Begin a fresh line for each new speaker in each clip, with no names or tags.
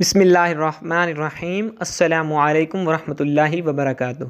بسم اللہ الرحمن الرحیم۔ السلام علیکم ورحمۃ اللہ وبرکاتہ۔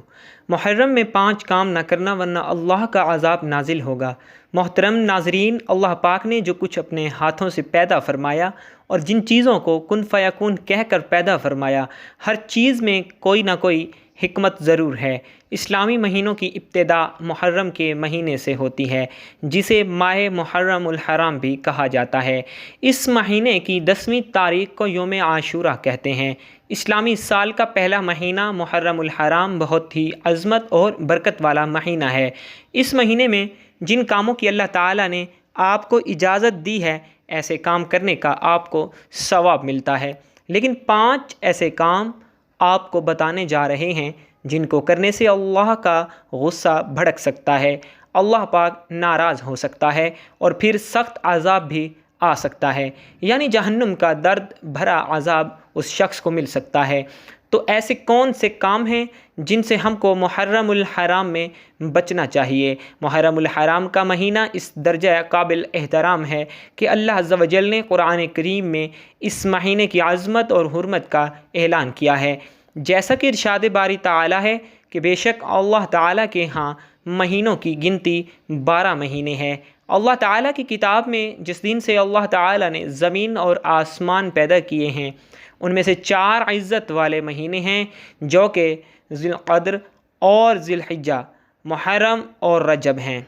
محرم میں 5 کام نہ کرنا ورنہ اللہ کا عذاب نازل ہوگا۔ محترم ناظرین، اللہ پاک نے جو کچھ اپنے ہاتھوں سے پیدا فرمایا اور جن چیزوں کو کن فیکون کہہ کر پیدا فرمایا، ہر چیز میں کوئی نہ کوئی حکمت ضرور ہے۔ اسلامی مہینوں کی ابتدا محرم کے مہینے سے ہوتی ہے، جسے ماہ محرم الحرام بھی کہا جاتا ہے۔ اس مہینے کی 10ویں تاریخ کو یوم عاشورہ کہتے ہیں۔ اسلامی سال کا پہلا مہینہ محرم الحرام بہت ہی عظمت اور برکت والا مہینہ ہے۔ اس مہینے میں جن کاموں کی اللہ تعالیٰ نے آپ کو اجازت دی ہے، ایسے کام کرنے کا آپ کو ثواب ملتا ہے۔ لیکن 5 ایسے کام آپ کو بتانے جا رہے ہیں جن کو کرنے سے اللہ کا غصہ بھڑک سکتا ہے، اللہ پاک ناراض ہو سکتا ہے اور پھر سخت عذاب بھی آ سکتا ہے، یعنی جہنم کا درد بھرا عذاب اس شخص کو مل سکتا ہے۔ تو ایسے کون سے کام ہیں جن سے ہم کو محرم الحرام میں بچنا چاہیے؟ محرم الحرام کا مہینہ اس درجہ قابل احترام ہے کہ اللہ عز و جل نے قرآن کریم میں اس مہینے کی عظمت اور حرمت کا اعلان کیا ہے۔ جیسا کہ ارشاد باری تعالیٰ ہے کہ بے شک اللہ تعالیٰ کے ہاں مہینوں کی گنتی 12 مہینے ہیں۔ اللہ تعالیٰ کی کتاب میں جس دن سے اللہ تعالیٰ نے زمین اور آسمان پیدا کیے ہیں، ان میں سے 4 عزت والے مہینے ہیں، جو کہ ذی القعدہ اور ذی الحجہ، محرم اور رجب ہیں۔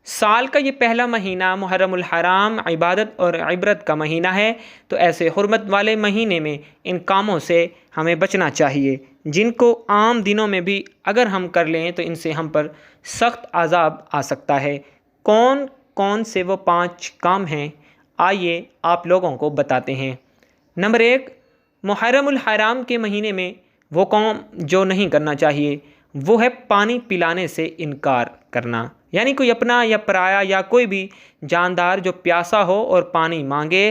سال کا یہ پہلا مہینہ محرم الحرام عبادت اور عبرت کا مہینہ ہے، تو ایسے حرمت والے مہینے میں ان کاموں سے ہمیں بچنا چاہیے جن کو عام دنوں میں بھی اگر ہم کر لیں تو ان سے ہم پر سخت عذاب آ سکتا ہے۔ کون کون سے وہ 5 کام ہیں، آئیے آپ لوگوں کو بتاتے ہیں۔ نمبر 1، محرم الحرام کے مہینے میں وہ کام جو نہیں کرنا چاہیے وہ ہے پانی پلانے سے انکار کرنا۔ یعنی کوئی اپنا یا پرایا یا کوئی بھی جاندار جو پیاسا ہو اور پانی مانگے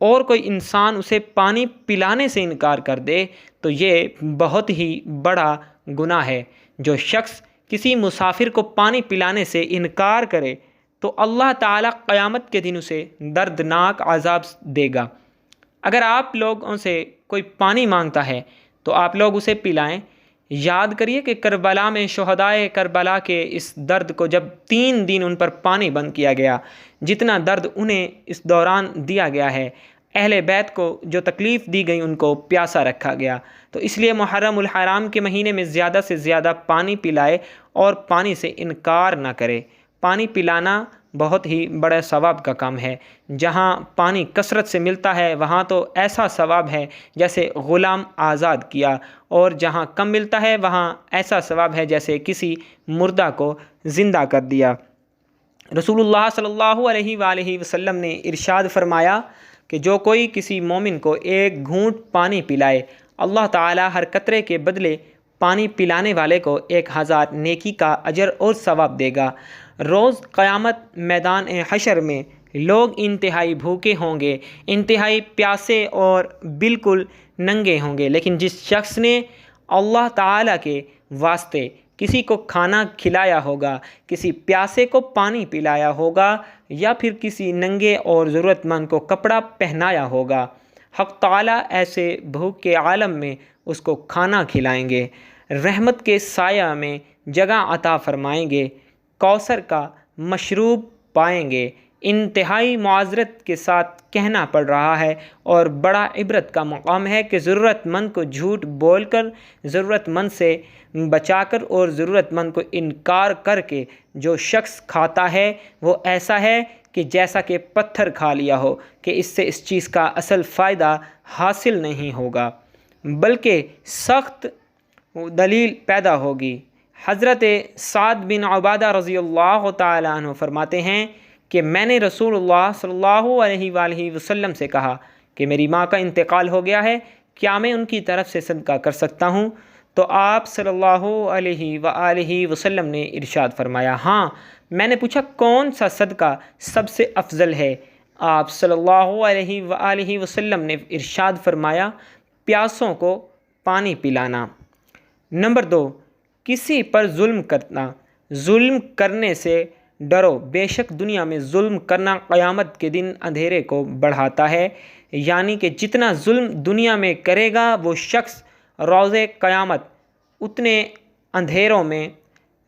اور کوئی انسان اسے پانی پلانے سے انکار کر دے تو یہ بہت ہی بڑا گناہ ہے۔ جو شخص کسی مسافر کو پانی پلانے سے انکار کرے تو اللہ تعالیٰ قیامت کے دن اسے دردناک عذاب دے گا۔ اگر آپ لوگوں سے کوئی پانی مانگتا ہے تو آپ لوگ اسے پلائیں۔ یاد کریے کہ کربلا میں شہدائے کربلا کے اس درد کو جب 3 دن ان پر پانی بند کیا گیا، جتنا درد انہیں اس دوران دیا گیا ہے، اہل بیت کو جو تکلیف دی گئی ان کو پیاسا رکھا گیا۔ تو اس لیے محرم الحرام کے مہینے میں زیادہ سے زیادہ پانی پلائے اور پانی سے انکار نہ کرے۔ پانی پلانا بہت ہی بڑے ثواب کا کام ہے۔ جہاں پانی کثرت سے ملتا ہے وہاں تو ایسا ثواب ہے جیسے غلام آزاد کیا، اور جہاں کم ملتا ہے وہاں ایسا ثواب ہے جیسے کسی مردہ کو زندہ کر دیا۔ رسول اللہ صلی اللہ علیہ وآلہ وسلم نے ارشاد فرمایا کہ جو کوئی کسی مومن کو 1 گھونٹ پانی پلائے، اللہ تعالیٰ ہر قطرے کے بدلے پانی پلانے والے کو 1000 نیکی کا اجر اور ثواب دے گا۔ روز قیامت میدان حشر میں لوگ انتہائی بھوکے ہوں گے، انتہائی پیاسے اور بالکل ننگے ہوں گے، لیکن جس شخص نے اللہ تعالیٰ کے واسطے کسی کو کھانا کھلایا ہوگا، کسی پیاسے کو پانی پلایا ہوگا، یا پھر کسی ننگے اور ضرورت مند کو کپڑا پہنایا ہوگا، حق تعالیٰ ایسے بھوک کے عالم میں اس کو کھانا کھلائیں گے، رحمت کے سایہ میں جگہ عطا فرمائیں گے، کوثر کا مشروب پائیں گے۔ انتہائی معذرت کے ساتھ کہنا پڑ رہا ہے اور بڑا عبرت کا مقام ہے کہ ضرورت مند کو جھوٹ بول کر، ضرورت مند سے بچا کر اور ضرورت مند کو انکار کر کے جو شخص کھاتا ہے وہ ایسا ہے کہ جیسا کہ پتھر کھا لیا ہو، کہ اس سے اس چیز کا اصل فائدہ حاصل نہیں ہوگا بلکہ سخت دلیل پیدا ہوگی۔ حضرت سعد بن عبادہ رضی اللہ تعالیٰ عنہ فرماتے ہیں کہ میں نے رسول اللہ صلی اللہ علیہ وآلہ وسلم سے کہا کہ میری ماں کا انتقال ہو گیا ہے، کیا میں ان کی طرف سے صدقہ کر سکتا ہوں؟ تو آپ صلی اللہ علیہ وآلہ وسلم نے ارشاد فرمایا، ہاں۔ میں نے پوچھا کون سا صدقہ سب سے افضل ہے؟ آپ صلی اللہ علیہ وآلہ وسلم نے ارشاد فرمایا، پیاسوں کو پانی پلانا۔ نمبر 2، کسی پر ظلم کرنا۔ ظلم کرنے سے ڈرو، بے شک دنیا میں ظلم کرنا قیامت کے دن اندھیرے کو بڑھاتا ہے۔ یعنی کہ جتنا ظلم دنیا میں کرے گا وہ شخص روز قیامت اتنے اندھیروں میں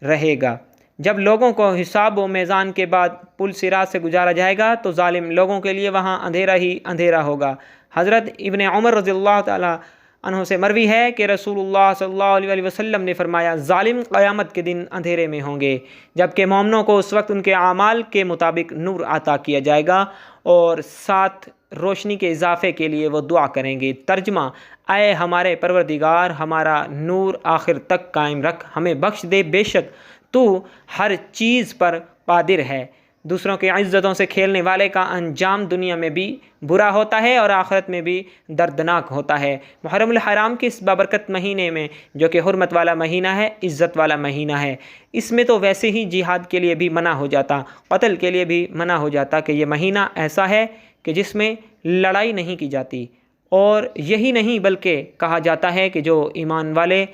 رہے گا۔ جب لوگوں کو حساب و میزان کے بعد پل صراط سے گزارا جائے گا تو ظالم لوگوں کے لیے وہاں اندھیرا ہی اندھیرا ہوگا۔ حضرت ابن عمر رضی اللہ تعالیٰ عنہ سے مروی ہے کہ رسول اللہ صلی اللہ علیہ وسلم نے فرمایا، ظالم قیامت کے دن اندھیرے میں ہوں گے، جبکہ مومنوں کو اس وقت ان کے اعمال کے مطابق نور عطا کیا جائے گا اور ساتھ روشنی کے اضافے کے لیے وہ دعا کریں گے۔ ترجمہ: اے ہمارے پروردگار، ہمارا نور آخر تک قائم رکھ، ہمیں بخش دے، بے شک تو ہر چیز پر قادر ہے۔ دوسروں کی عزتوں سے کھیلنے والے کا انجام دنیا میں بھی برا ہوتا ہے اور آخرت میں بھی دردناک ہوتا ہے۔ محرم الحرام کے اس بابرکت مہینے میں، جو کہ حرمت والا مہینہ ہے، عزت والا مہینہ ہے، اس میں تو ویسے ہی جہاد کے لیے بھی منع ہو جاتا، قتل کے لیے بھی منع ہو جاتا کہ یہ مہینہ ایسا ہے کہ جس میں لڑائی نہیں کی جاتی۔ اور یہی نہیں بلکہ کہا جاتا ہے کہ جو ایمان والے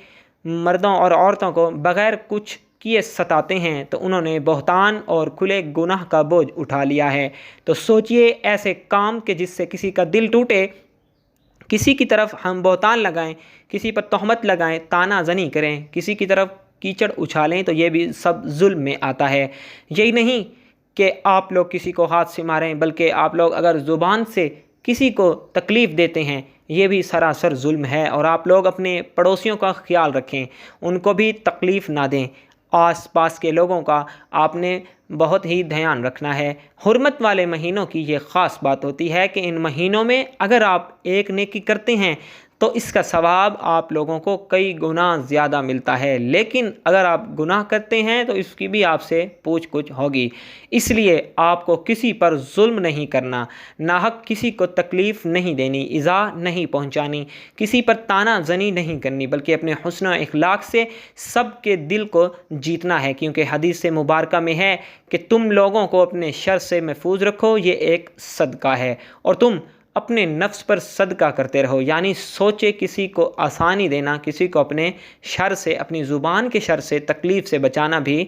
مردوں اور عورتوں کو بغیر کچھ کیے ستاتے ہیں تو انہوں نے بہتان اور کھلے گناہ کا بوجھ اٹھا لیا ہے۔ تو سوچئے ایسے کام کہ جس سے کسی کا دل ٹوٹے، کسی کی طرف ہم بہتان لگائیں، کسی پر تہمت لگائیں، طعنہ زنی کریں، کسی کی طرف کیچڑ اچھالیں، تو یہ بھی سب ظلم میں آتا ہے۔ یہی نہیں کہ آپ لوگ کسی کو ہاتھ سے ماریں، بلکہ آپ لوگ اگر زبان سے کسی کو تکلیف دیتے ہیں، یہ بھی سراسر ظلم ہے۔ اور آپ لوگ اپنے پڑوسیوں کا خیال رکھیں، ان کو بھی تکلیف نہ دیں، آس پاس کے لوگوں کا آپ نے بہت ہی دھیان رکھنا ہے۔ حرمت والے مہینوں کی یہ خاص بات ہوتی ہے کہ ان مہینوں میں اگر آپ ایک نیکی کرتے ہیں تو اس کا ثواب آپ لوگوں کو کئی گنا زیادہ ملتا ہے، لیکن اگر آپ گناہ کرتے ہیں تو اس کی بھی آپ سے پوچھ گچھ ہوگی۔ اس لیے آپ کو کسی پر ظلم نہیں کرنا، ناحق کسی کو تکلیف نہیں دینی، ایذا نہیں پہنچانی، کسی پر طعنہ زنی نہیں کرنی، بلکہ اپنے حسن و اخلاق سے سب کے دل کو جیتنا ہے، کیونکہ حدیث مبارکہ میں ہے کہ تم لوگوں کو اپنے شر سے محفوظ رکھو، یہ ایک صدقہ ہے، اور تم اپنے نفس پر صدقہ کرتے رہو، یعنی سوچے کسی کو آسانی دینا، کسی کو اپنے شر سے، اپنی زبان کے شر سے، تکلیف سے بچانا بھی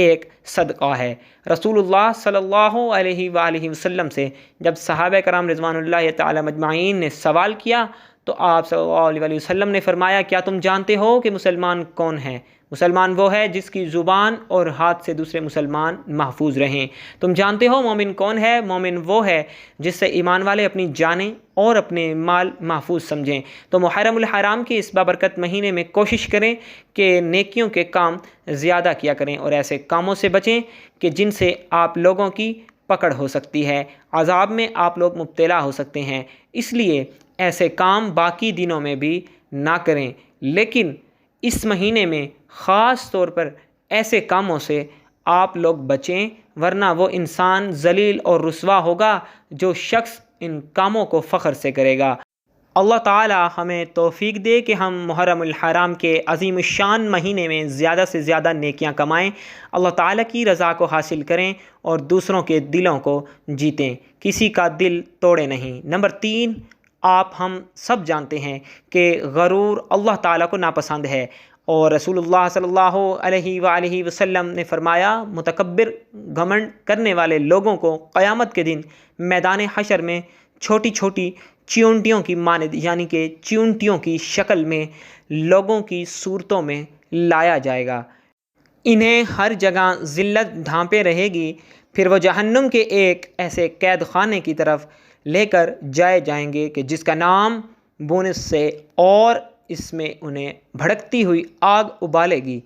ایک صدقہ ہے۔ رسول اللہ صلی اللہ علیہ وآلہ وسلم سے جب صحابہ کرام رضوان اللہ تعالی مجمعین نے سوال کیا تو آپ صلی اللہ علیہ وسلم نے فرمایا، کیا تم جانتے ہو کہ مسلمان کون ہے؟ مسلمان وہ ہے جس کی زبان اور ہاتھ سے دوسرے مسلمان محفوظ رہیں۔ تم جانتے ہو مومن کون ہے؟ مومن وہ ہے جس سے ایمان والے اپنی جانیں اور اپنے مال محفوظ سمجھیں۔ تو محرم الحرام کے اس بابرکت مہینے میں کوشش کریں کہ نیکیوں کے کام زیادہ کیا کریں اور ایسے کاموں سے بچیں کہ جن سے آپ لوگوں کی پکڑ ہو سکتی ہے، عذاب میں آپ لوگ مبتلا ہو سکتے ہیں۔ اس لیے ایسے کام باقی دنوں میں بھی نہ کریں، لیکن اس مہینے میں خاص طور پر ایسے کاموں سے آپ لوگ بچیں، ورنہ وہ انسان ذلیل اور رسوا ہوگا جو شخص ان کاموں کو فخر سے کرے گا۔ اللہ تعالی ہمیں توفیق دے کہ ہم محرم الحرام کے عظیم الشان مہینے میں زیادہ سے زیادہ نیکیاں کمائیں، اللہ تعالی کی رضا کو حاصل کریں اور دوسروں کے دلوں کو جیتیں، کسی کا دل توڑے نہیں۔ نمبر 3، آپ ہم سب جانتے ہیں کہ غرور اللہ تعالیٰ کو ناپسند ہے، اور رسول اللہ صلی اللہ علیہ وآلہ وسلم نے فرمایا، متکبر گھمنڈ کرنے والے لوگوں کو قیامت کے دن میدان حشر میں چھوٹی چھوٹی چیونٹیوں کی مانند، یعنی کہ چیونٹیوں کی شکل میں لوگوں کی صورتوں میں لایا جائے گا۔ انہیں ہر جگہ ذلت ڈھانپے رہے گی، پھر وہ جہنم کے ایک ایسے قید خانے کی طرف لے کر جائیں گے کہ جس کا نام بونس سے، اور اس میں انہیں بھڑکتی ہوئی آگ ابالے گی۔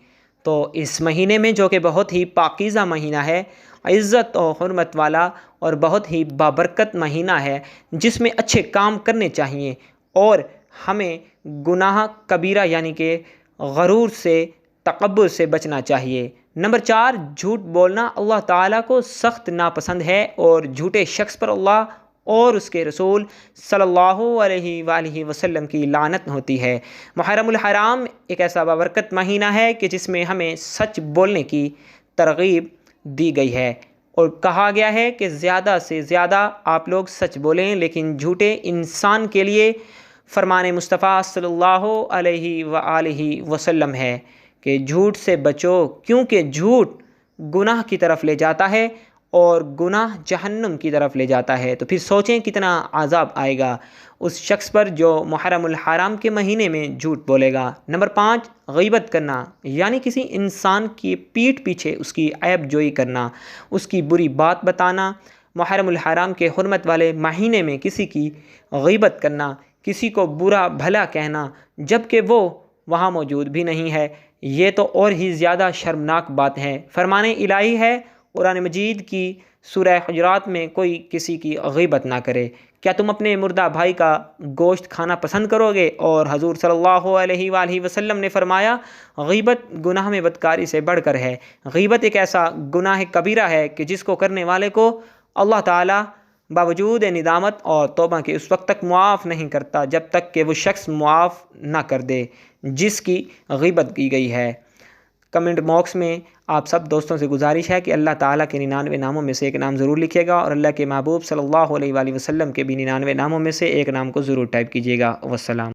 تو اس مہینے میں، جو کہ بہت ہی پاکیزہ مہینہ ہے، عزت و حرمت والا اور بہت ہی بابرکت مہینہ ہے، جس میں اچھے کام کرنے چاہیے اور ہمیں گناہ کبیرہ یعنی کہ غرور سے، تکبر سے بچنا چاہیے۔ نمبر 4، جھوٹ بولنا اللہ تعالیٰ کو سخت ناپسند ہے، اور جھوٹے شخص پر اللہ اور اس کے رسول صلی اللہ علیہ وآلہ وسلم کی لعنت ہوتی ہے۔ محرم الحرام ایک ایسا بابرکت مہینہ ہے کہ جس میں ہمیں سچ بولنے کی ترغیب دی گئی ہے، اور کہا گیا ہے کہ زیادہ سے زیادہ آپ لوگ سچ بولیں، لیکن جھوٹے انسان کے لیے فرمان مصطفیٰ صلی اللہ علیہ وآلہ وسلم ہے کہ جھوٹ سے بچو، کیونکہ جھوٹ گناہ کی طرف لے جاتا ہے اور گناہ جہنم کی طرف لے جاتا ہے۔ تو پھر سوچیں کتنا عذاب آئے گا اس شخص پر جو محرم الحرام کے مہینے میں جھوٹ بولے گا۔ نمبر 5، غیبت کرنا، یعنی کسی انسان کی پیٹھ پیچھے اس کی عیب جوئی کرنا، اس کی بری بات بتانا۔ محرم الحرام کے حرمت والے مہینے میں کسی کی غیبت کرنا، کسی کو برا بھلا کہنا جب کہ وہ وہاں موجود بھی نہیں ہے، یہ تو اور ہی زیادہ شرمناک بات ہے۔ فرمان الہی ہے قرآن مجید کی سورہ حجرات میں، کوئی کسی کی غیبت نہ کرے۔ کیا تم اپنے مردہ بھائی کا گوشت کھانا پسند کرو گے؟ اور حضور صلی اللہ علیہ وآلہ وسلم نے فرمایا، غیبت گناہ میں بدکاری سے بڑھ کر ہے۔ غیبت ایک ایسا گناہ کبیرہ ہے کہ جس کو کرنے والے کو اللہ تعالیٰ باوجود ندامت اور توبہ کے اس وقت تک معاف نہیں کرتا جب تک کہ وہ شخص معاف نہ کر دے جس کی غیبت کی گئی ہے۔ کمنٹ باکس میں آپ سب دوستوں سے گزارش ہے کہ اللہ تعالیٰ کے 99 ناموں میں سے ایک نام ضرور لکھیے گا، اور اللہ کے محبوب صلی اللہ علیہ وآلہ وسلم کے بھی 99 ناموں میں سے ایک نام کو ضرور ٹائپ کیجیے گا۔ والسلام۔